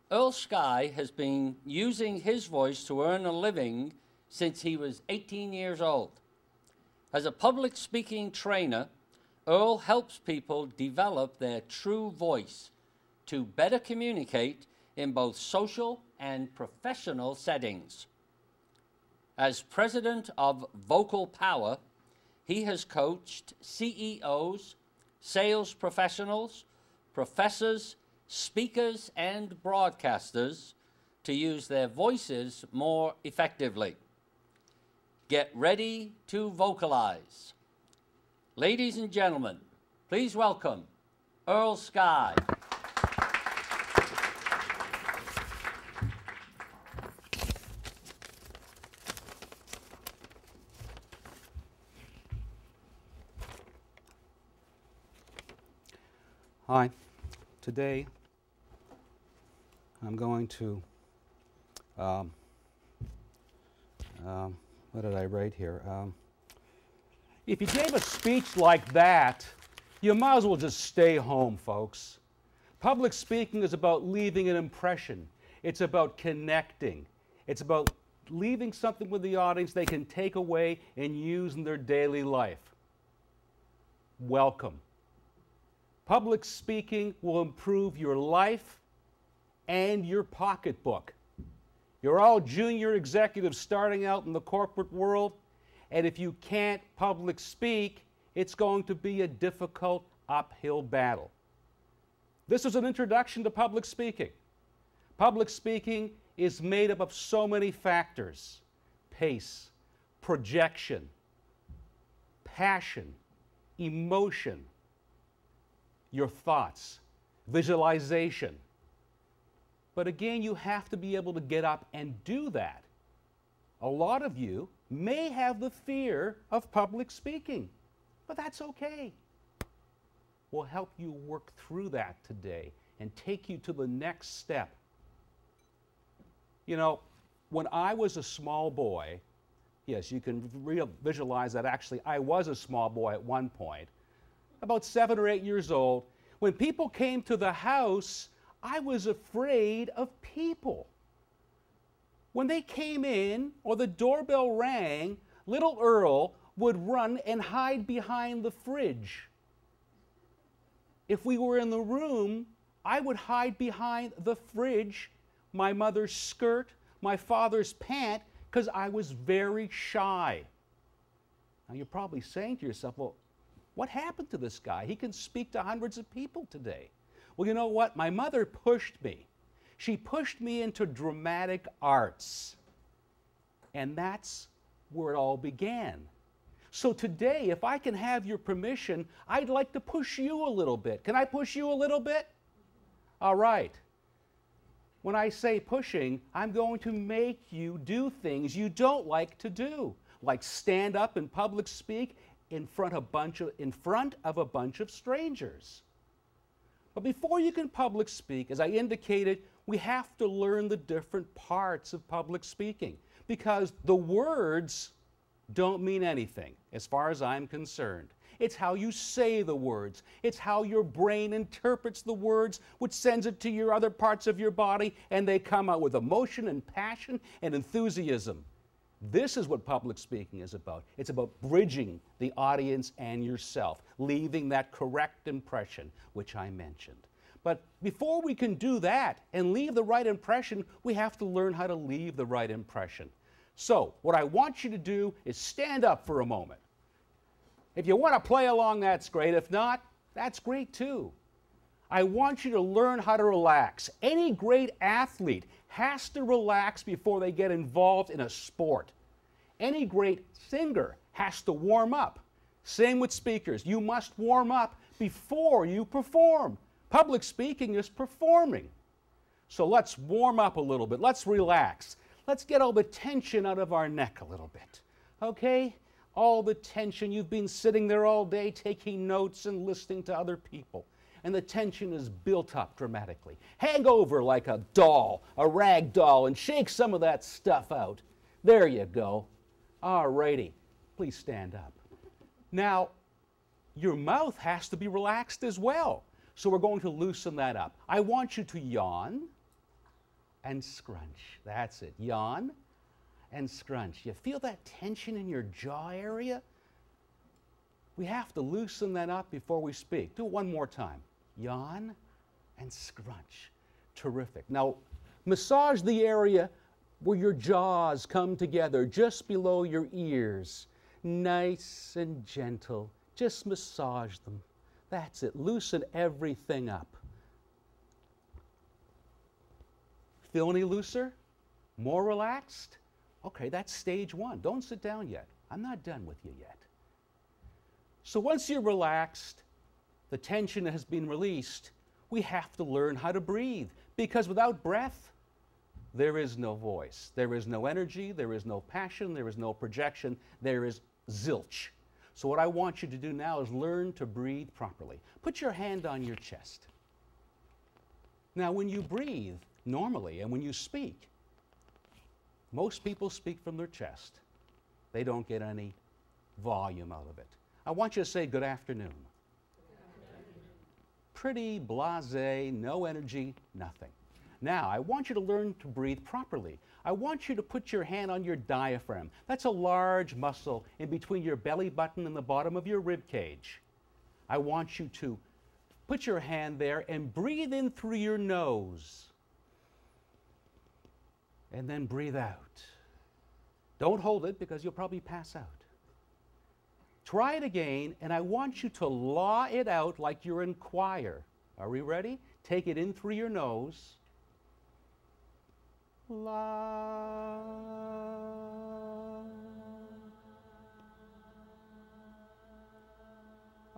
Earl Sky has been using his voice to earn a living since he was 18 years old. As a public speaking trainer, Earl helps people develop their true voice to better communicate in both social and professional settings. As president of Vocal Power, he has coached CEOs, sales professionals, professors, speakers, and broadcasters to use their voices more effectively. Get ready to vocalize. Ladies and gentlemen, please welcome Earl Sky. Hi. Today I'm going to, what did I write here? If you gave a speech like that, you might as well just stay home, folks. Public speaking is about leaving an impression. It's about connecting. It's about leaving something with the audience they can take away and use in their daily life. Welcome. Public speaking will improve your life and your pocketbook. You're all junior executives starting out in the corporate world, and if you can't public speak, it's going to be a difficult uphill battle. This is an introduction to public speaking. Public speaking is made up of so many factors: pace, projection, passion, emotion, your thoughts, visualization. But again, you have to be able to get up and do that. A lot of you may have the fear of public speaking, but that's okay. We'll help you work through that today and take you to the next step. You know, when I was a small boy, yes, you can visualize that actually I was a small boy at one point, about 7 or 8 years old. When people came to the house, I was afraid of people. When they came in or the doorbell rang, little Earl would run and hide behind the fridge. If we were in the room, I would hide behind the fridge, my mother's skirt, my father's pant, because I was very shy. Now you're probably saying to yourself, well, what happened to this guy? He can speak to hundreds of people today. Well, you know what? My mother pushed me. She pushed me into dramatic arts. And that's where it all began. So today, if I can have your permission, I'd like to push you a little bit. Can I push you a little bit? All right. When I say pushing, I'm going to make you do things you don't like to do, like stand up and public speak in front of a bunch of strangers. But before you can public speak, as I indicated, we have to learn the different parts of public speaking, because the words don't mean anything as far as I'm concerned. It's how you say the words. It's how your brain interprets the words, which sends it to your other parts of your body, and they come out with emotion and passion and enthusiasm. This is what public speaking is about. It's about bridging the audience and yourself, leaving that correct impression, which I mentioned. But before we can do that and leave the right impression, we have to learn how to leave the right impression. So, what I want you to do is stand up for a moment. If you want to play along, that's great. If not, that's great too. I want you to learn how to relax. Any great athlete has to relax before they get involved in a sport. Any great singer has to warm up. Same with speakers. You must warm up before you perform. Public speaking is performing. So let's warm up a little bit. Let's relax. Let's get all the tension out of our neck a little bit. Okay? All the tension. You've been sitting there all day taking notes and listening to other people. And the tension is built up dramatically. Hang over like a doll, a rag doll, and shake some of that stuff out. There you go. All righty. Please stand up. Now, your mouth has to be relaxed as well. So we're going to loosen that up. I want you to yawn. and scrunch. That's it. Yawn and scrunch. You feel that tension in your jaw area? We have to loosen that up before we speak. Do it one more time. Yawn and scrunch. Terrific. Now, massage the area where your jaws come together, just below your ears. Nice and gentle. Just massage them. That's it. Loosen everything up. Feel any looser? More relaxed? Okay, that's stage one. Don't sit down yet. I'm not done with you yet. So once you're relaxed, the tension has been released, we have to learn how to breathe, because without breath, there is no voice. There is no energy, there is no passion, there is no projection, there is zilch. So what I want you to do now is learn to breathe properly. Put your hand on your chest. Now when you breathe normally and when you speak, most people speak from their chest. They don't get any volume out of it. I want you to say good afternoon. Pretty blasé, no energy, nothing. Now, I want you to learn to breathe properly. I want you to put your hand on your diaphragm. That's a large muscle in between your belly button and the bottom of your rib cage. I want you to put your hand there and breathe in through your nose. And then breathe out. Don't hold it because you'll probably pass out. Try it again, and I want you to law it out like you're in choir. Are we ready? Take it in through your nose. La.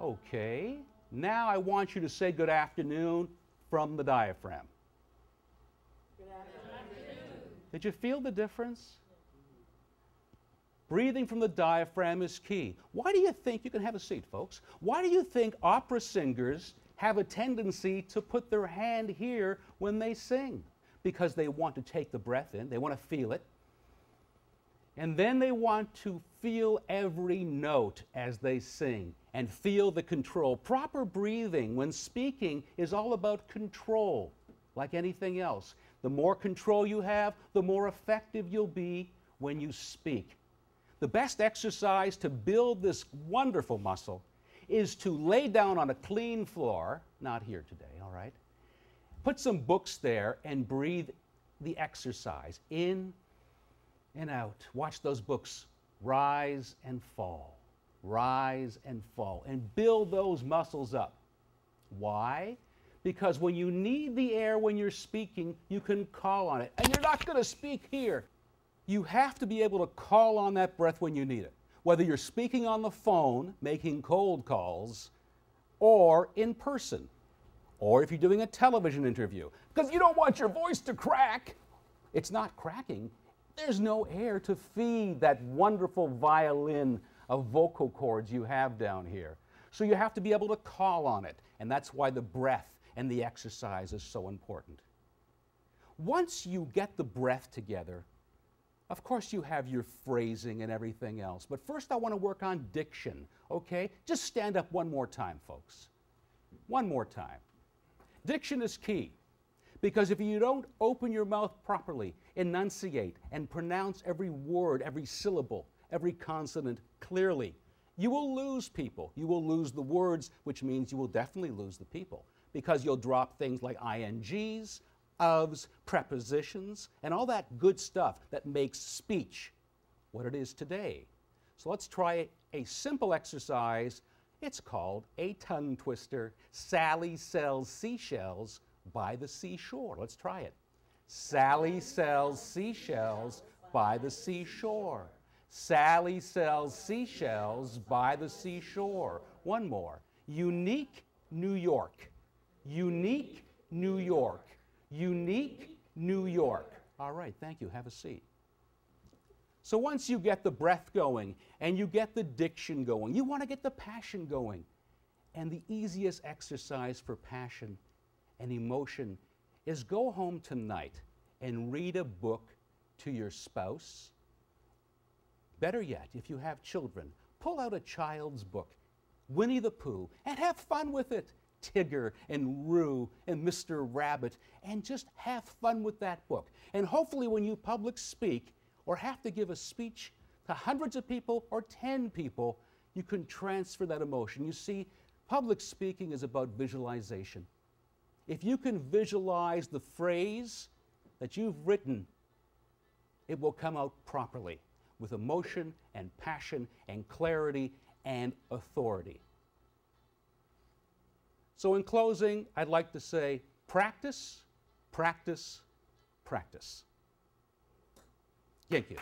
Okay. Now I want you to say good afternoon from the diaphragm. Good afternoon. Did you feel the difference? Breathing from the diaphragm is key. Why do you think, you can have a seat, folks, why do you think opera singers have a tendency to put their hand here when they sing? Because they want to take the breath in, they want to feel it, and then they want to feel every note as they sing and feel the control. Proper breathing when speaking is all about control, like anything else. The more control you have, the more effective you'll be when you speak. The best exercise to build this wonderful muscle is to lay down on a clean floor, not here today, all right? Put some books there and breathe the exercise in and out. Watch those books rise and fall, and build those muscles up. Why? Because when you need the air when you're speaking, you can call on it. And you're not going to speak here. You have to be able to call on that breath when you need it, whether you're speaking on the phone, making cold calls, or in person, or if you're doing a television interview, because you don't want your voice to crack. It's not cracking. There's no air to feed that wonderful violin of vocal cords you have down here. So you have to be able to call on it, and that's why the breath and the exercise is so important. Once you get the breath together, of course you have your phrasing and everything else, but first I want to work on diction, okay? Just stand up one more time, folks. One more time. Diction is key, because if you don't open your mouth properly, enunciate, and pronounce every word, every syllable, every consonant clearly, you will lose people. You will lose the words, which means you will definitely lose the people, because you'll drop things like INGs, ofs, prepositions, and all that good stuff that makes speech what it is today. So let's try a simple exercise. It's called a tongue twister. Sally sells seashells by the seashore. Let's try it. Sally sells seashells by the seashore. Sally sells seashells by the seashore. One more. Unique New York. Unique New York. Unique New York. All right, thank you. Have a seat. So once you get the breath going and you get the diction going, you want to get the passion going. And the easiest exercise for passion and emotion is go home tonight and read a book to your spouse. Better yet, if you have children, pull out a child's book, Winnie the Pooh, and have fun with it. Tigger and Roo and Mr. Rabbit and just have fun with that book. And hopefully when you public speak or have to give a speech to hundreds of people or 10 people, you can transfer that emotion. You see, public speaking is about visualization. If you can visualize the phrase that you've written, it will come out properly with emotion and passion and clarity and authority. So in closing, I'd like to say, practice, practice, practice. Thank you.